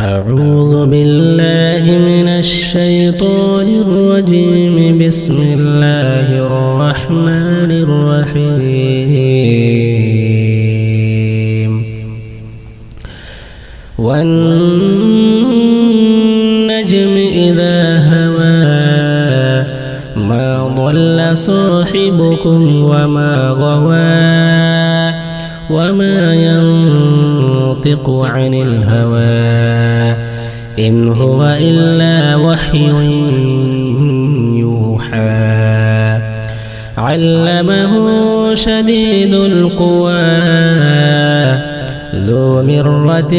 أعوذ بالله من الشيطان الرجيم بسم الله الرحمن الرحيم والنجم إذا هوى ما ضل صاحبكم وما غوى وما ينطق عن الهوى إن هو إلا وحي يوحى علمه شديد القوى ذو مرة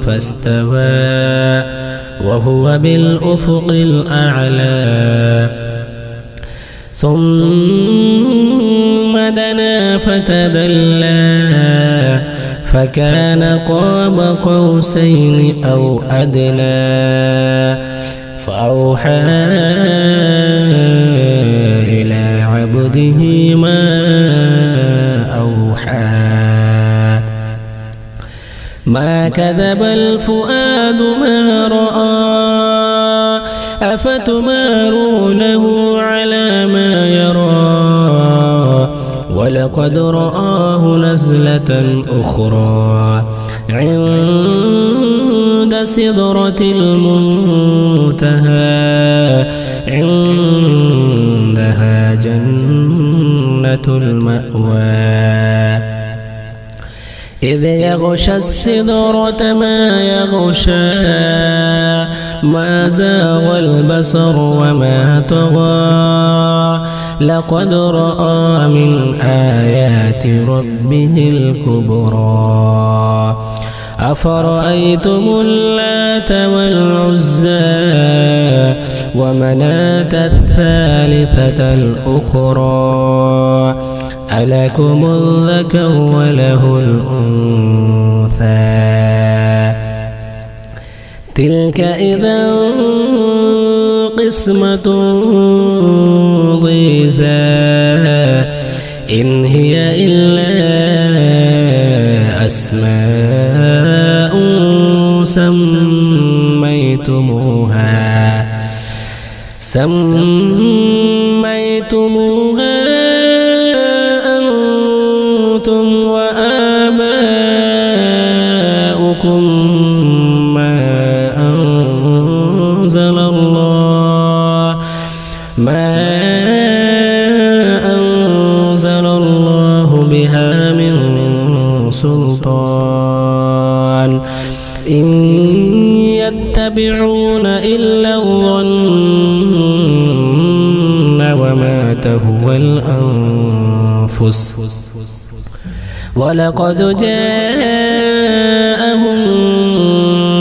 فاستوى وهو بالأفق الأعلى ثم دنا فتدلى فكان قاب قوسين أو أدنى فأوحى إلى عبده ما أوحى ما كذب الفؤاد ما رأى أفتمارونه على ما يرى ولقد رآه نزلة أخرى عند سدرة المنتهى عندها جنة المأوى إذ يغشى السدرة ما يغشى ما زاغ البصر وما طغى لقد رأى من آيات ربه الكبرى أفرأيتم اللات والعزى ومناة الثالثة الأخرى ألكم الذكر وله الأنثى تلك إذا قسمة ضيزى إن هي إلا أسماء سميتموها أنتم وآباؤكم ما أنزل الله بها من سلطان إن يتبعون إلا الظن وما تهوى الأنفس ولقد جاءهم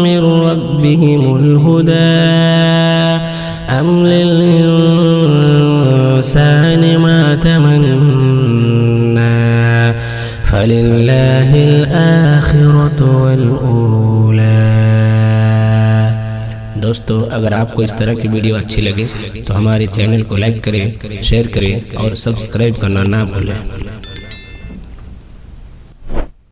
من ربهم الهدى أم للإنسان ما تمنى فلله الآخرة والأولى। दोस्तों, अगर आपको इस तरह की वीडियो अच्छी लगे तो हमारे चैनल को लाइक करें, शेयर करें और सब्सक्राइब करना ना भूलें।